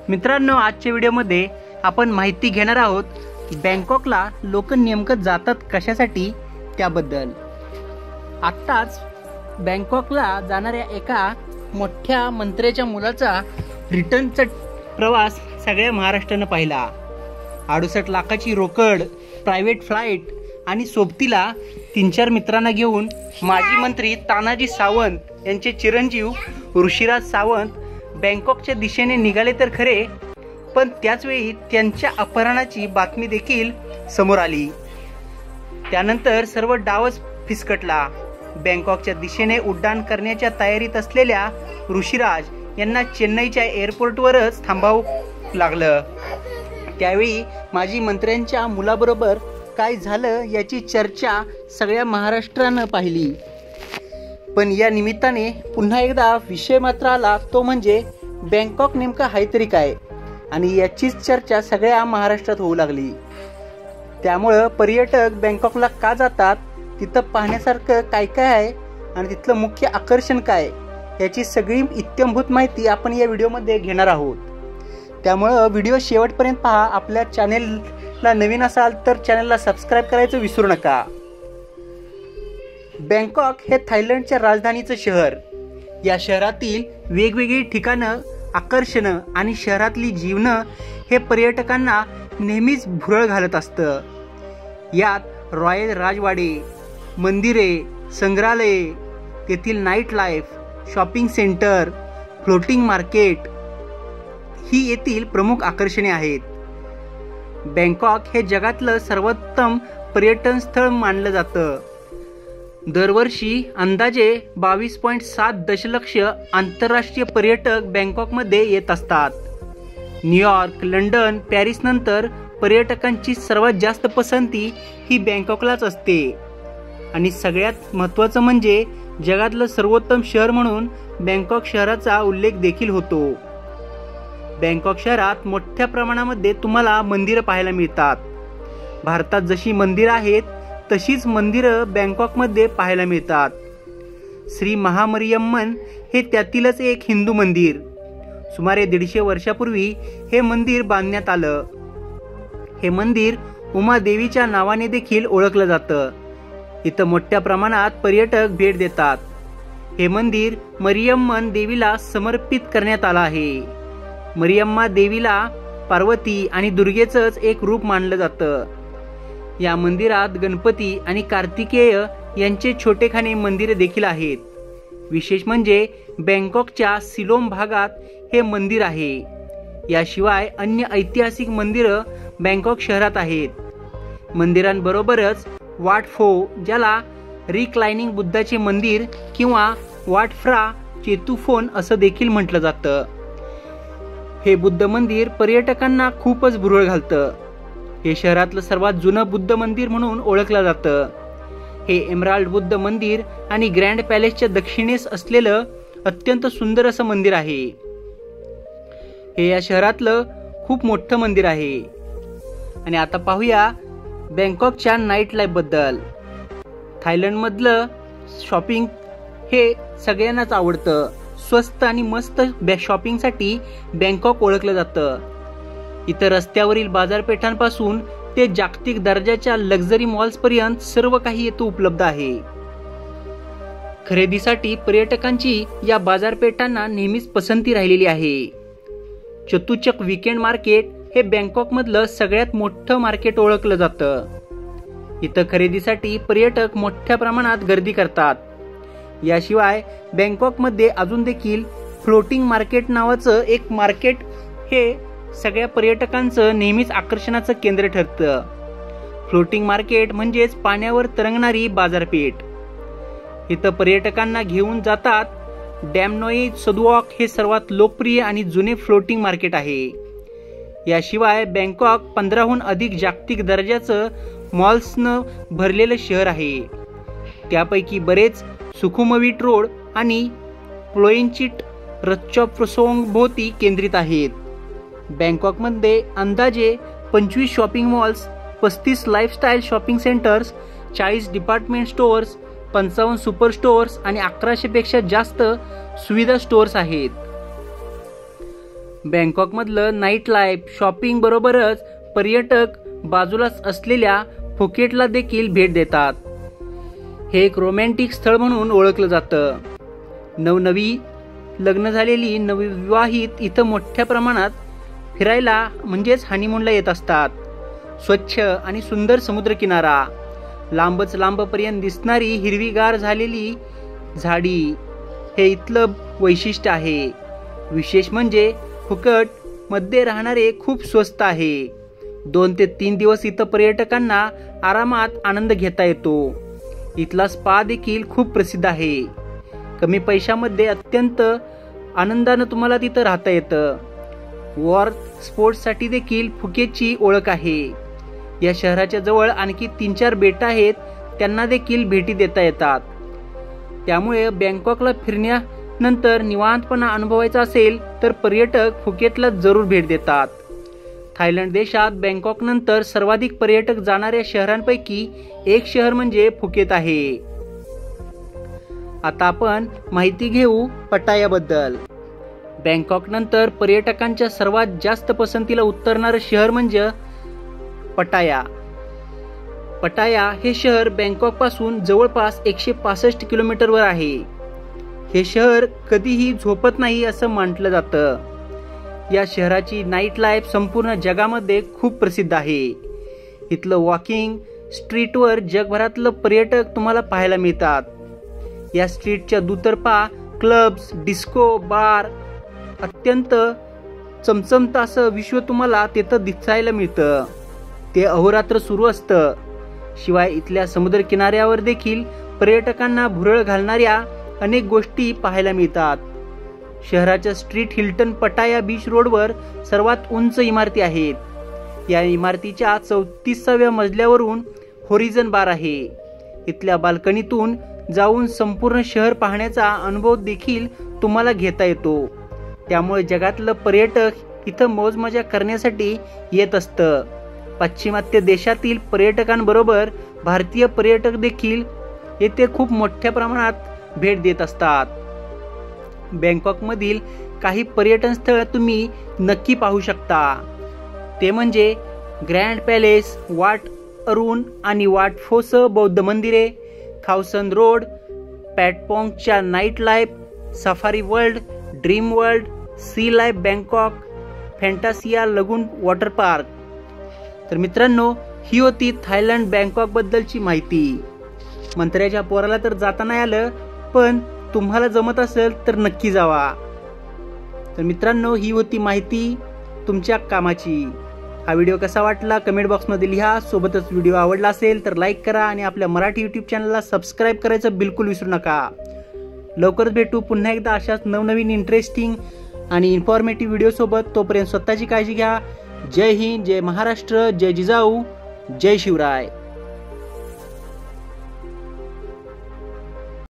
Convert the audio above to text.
मित्रांनो, आजच्या व्हिडिओमध्ये आपण माहिती घेणार आहोत बँकॉकला लोक नेमकं जातात कशासाठी त्याबद्दल। आत्ताच बँकॉकला जाणाऱ्या एका मोठ्या मंत्र्याच्या मुलाचा रिटर्नचा प्रवास सगळ्या महाराष्ट्रानं पाहिला। 68 लाखाची रोकड, प्रायव्हेट फ्लाईट आणि सोबतीला 3-4 मित्रांना घेऊन माजी मंत्री तानाजी सावंत यांचे चिरंजीव ऋषिराज सावंत बँकॉकच्या दिशेने निघाले तर खरे, पण त्याचवेळी त्यांच्या अपहरणाची बातमी देखील समोर आली। त्यानंतर सर्व डावच फिसकटला। बँकॉकच्या दिशेने उड्डाण करण्याच्या तयारीत असलेल्या ऋषिराज यांना चेन्नईच्या एअरपोर्टवरच थांबावं लागलं। त्यावेळी माजी मंत्र्यांच्या मुलाबरोबर काय झालं याची चर्चा सगळ्या महाराष्ट्रानं पाहिली। पण या निमित्ताने पुन्हा एकदा विषय मात्र आला, तो म्हणजे बँकॉक नेमकं आहे तरी काय, आणि याचीच चर्चा सगळ्या महाराष्ट्रात होऊ लागली। त्यामुळं पर्यटक बँकॉकला का जातात, तिथं पाहण्यासारखं काय काय आहे आणि तिथलं मुख्य आकर्षण काय, याची सगळी इत्थंभूत माहिती आपण या व्हिडिओमध्ये घेणार आहोत। त्यामुळं व्हिडिओ शेवटपर्यंत पहा। आपल्या चॅनेलला नवीन असाल तर चॅनेलला सबस्क्राईब करायचं विसरू नका। बँकॉक हे थायलंडच्या राजधानीचं शहर। या शहरातील वेगवेगळी ठिकाणं, आकर्षणं आणि शहरातली जीवनं हे पर्यटकांना नेहमीच भुरळ घालत असतं। यात रॉयल राजवाडे, मंदिरे, संग्रहालये, तेथील night life, shopping centre, floating market ही येथील प्रमुख आकर्षणे आहेत। बँकॉक हे जगातलं सर्वोत्तम पर्यटन स्थळ मानलं जातं। दरवर्षी अंदाजे 22.7 दशलक्ष आंतरराष्ट्रीय पर्यटक बँकॉकमध्ये येत असतात। न्यूयॉर्क, लंडन, पॅरिस नंतर पर्यटकांची सर्वात जास्त पसंती ही बँकॉकलाच असते। आणि सगळ्यात महत्त्वाचं म्हणजे जगातलं सर्वोत्तम शहर म्हणून बँकॉक शहराचा उल्लेख देखील होतो। बँकॉक शहरात मोठ्या प्रमाणामध्ये तुम्हाला मंदिरं पाहायला मिळतात। भारतात जशी मंदिरं आहेत तशीच मंदिरं बँकॉकमध्ये पाहायला मिळतात। श्री महामरियम्मन हे त्यातीलच एक हिंदू मंदिर। सुमारे 150 वर्षापूर्वी हे मंदिर बांधण्यात आलं। हे मंदिर उमादेवीच्या नावाने देखील ओळखलं जातं। इथं मोठ्या प्रमाणात पर्यटक भेट देतात। हे मंदिर मरियम्मन देवीला समर्पित करण्यात आलं आहे। मरियम्मा देवीला पार्वती आणि दुर्गेचंच एक रूप मानलं जातं। या मंदिरात गणपती आणि कार्तिकेय यांचे छोटेखाने मंदिरे देखील आहेत। विशेष म्हणजे बँकॉकच्या सिलोम भागात हे मंदिर आहे। याशिवाय अन्य ऐतिहासिक मंदिरं बँकॉक शहरात आहेत। मंदिरांबरोबरच वाट फो, ज्याला रिक्लायनिंग बुद्धाचे मंदिर किंवा वाट फ्रा चेतुफोन असं देखील म्हटलं जातं। हे बुद्ध मंदिर पर्यटकांना खूपच भुरळ घालतं। हे शहरातलं सर्वात जुनं बुद्ध मंदिर म्हणून ओळखलं जातं। हे एमराल्ड बुद्ध मंदिर आणि ग्रँड पॅलेसच्या दक्षिणेस असलेलं अत्यंत सुंदर असं मंदिर आहे। हे या शहरातलं खूप मोठं मंदिर आहे। आणि आता पाहूया बँकॉकच्या नाईट लाईफ बद्दल। थायलंडमधलं शॉपिंग हे सगळ्यांनाच आवडतं। स्वस्त आणि मस्त शॉपिंगसाठी बँकॉक ओळखलं जातं। इतर रस्त्यावरील बाजारपेठांपासून ते जागतिक दर्जाच्या लक्झरी मॉल्स पर्यंत सर्व काही येथे उपलब्ध आहे। खरेदीसाठी पर्यटकांची या बाजारपेठांना नेहमीच पसंती राहिलेली आहे। चतुचक वीकेंड मार्केट हे बँकॉक मधलं सगळ्यात मोठं मार्केट ओळखलं जातं। इथं खरेदीसाठी पर्यटक मोठ्या प्रमाणात गर्दी करतात। याशिवाय बँकॉकमध्ये अजून देखील फ्लोटिंग मार्केट नावाचं एक मार्केट हे सगळ्या पर्यटकांचं नेहमीच आकर्षणाचं केंद्र ठरतं। फ्लोटिंग मार्केट म्हणजेच पाण्यावर तरंगणारी बाजारपेठ। इथं पर्यटकांना घेऊन जातात। डॅम नोई सदवॉक हे सर्वात लोकप्रिय आणि जुने फ्लोटिंग मार्केट आहे। याशिवाय बँकॉक 15हून अधिक जागतिक दर्जाचं मॉल्सनं भरलेलं शहर आहे। त्यापैकी बरेच सुखुमविट रोड आणि प्लोएनचिट रच्चोप्सोंग भोवती केंद्रित आहेत। बँकॉकमध्ये अंदाजे 25 shopping malls, 35 lifestyle shopping centres, 40 department stores, 55 super stores आणि 1100 पेक्षा जास्त सुविधा स्टोअर्स आहेत। बँकॉकमधलं नाईट लाईफ, शॉपिंग बरोबरच पर्यटक बाजूलाच असलेल्या फुकेटला देखील भेट देतात. हे एक रोमॅन्टिक स्थळ म्हणून ओळखलं जातं. नवनवी लग्न झालेली नवविवाहित इथं मोठ्या प्रमाणात फिरायला म्हणजेच हनीमूनला येत असतात. स्वच्छ आणि सुंदर समुद्रकिनारा, लांबच लांबपर्यंत दिसणारी हिरवीगार झालेली झाडी हे इथलं वैशिष्ट्य आहे. विशेष म्हणजे फुकट मध्ये राहणारे खूप स्वस्त आहे. 2 ते 3 दिवस इथं पर्यटकांना आरामात आनंद घेता येतो. इथला स्पा देखील खूप प्रसिद्ध आहे. कमी पैशामध्ये अत्यंत आनंदानं तुम्हाला तिथं राहता येतं. वॉटर स्पोर्ट्ससाठी देखील फुकेटची ओळख आहे. या शहराच्या जवळ आणखी 3-4 बेटं आहेत, त्यांना देखील भेटी देता येतात. त्यामुळे बँकॉकला फिरण्यानंतर निवांतपणा अनुभवायचा असेल तर पर्यटक फुकेटला जरूर भेट देतात. थायलंड देशात बँकॉक नंतर सर्वाधिक पर्यटक जाणाऱ्या शहरांपैकी एक शहर म्हणजे फुकेत आहे. आता आपण माहिती घेऊ पटायाबद्दल. बँकॉक नंतर पर्यटकांच्या सर्वात जास्त पसंतीला उतरणारं शहर म्हणजे पटाया. पटाया हे शहर बँकॉक पासून जवळपास 165 किलोमीटरवर आहे. हे शहर कधीही झोपत नाही असं म्हटलं जातं. या शहराची नाईट लाईफ संपूर्ण जगामध्ये खूप प्रसिद्ध आहे. इथलं वॉकिंग स्ट्रीटवर जगभरातलं पर्यटक तुम्हाला पाहायला मिळतात. या स्ट्रीटच्या दुतर्फा क्लब्स, डिस्को, बार, अत्यंत चमचमतं असं विश्व तुम्हाला तिथं दिसायला मिळतं. ते अहोरात्र सुरू असतं. शिवाय इथल्या समुद्र किनाऱ्यावर देखील पर्यटकांना भुरळ घालणाऱ्या अनेक गोष्टी पाहायला मिळतात. शहराच्या स्ट्रीट हिल्टन पटाया बीच रोडवर सर्वात उंच इमारती आहेत. या इमारतीच्या 34व्या मजल्यावरून होरिझन बार आहे. इथल्या बाल्कनीतून जाऊन संपूर्ण शहर पाहण्याचा अनुभव देखील तुम्हाला घेता येतो. त्यामुळे जगातलं पर्यटक इथं मौजमजा करण्यासाठी येत असतं. पाश्चिमात्य देशातील पर्यटकांबरोबर भारतीय पर्यटक देखील येथे खूप मोठ्या प्रमाणात भेट देत असतात. बँकॉकमधील काही पर्यटन स्थळ तुम्ही नक्की पाहू शकता. ते म्हणजे ग्रँड पॅलेस, वाट अरुण आणि वाट फोस बौद्ध मंदिरे, खावसन रोड, पॅटपॉंगच्या night life, safari world, dream world, sea life Bangkok, Fantasia lagoon water park. तर मित्रांनो, ही होती थायलंड बँकॉक बद्दलची माहिती. मंत्र्याच्या पोराला तर जाता नाही आलं, पण तुम्हाला जमत असेल तर नक्की जावा. तर मित्रांनो, ही होती माहिती तुमच्या कामाची. हा व्हिडिओ कसा वाटला कमेंट बॉक्समध्ये लिहा. सोबतच व्हिडिओ आवडला असेल तर लाईक करा आणि आपल्या मराठी यूट्यूब चॅनलला सबस्क्राईब करायचं बिलकुल विसरू नका. लवकरच भेटू पुन्हा एकदा अशाच नवनवीन इंटरेस्टिंग आणि इन्फॉर्मेटिव्ह व्हिडिओसोबत. तोपर्यंत स्वतःची काळजी घ्या. जय हिंद, जय महाराष्ट्र, जय जिजाऊ, जय शिवराय.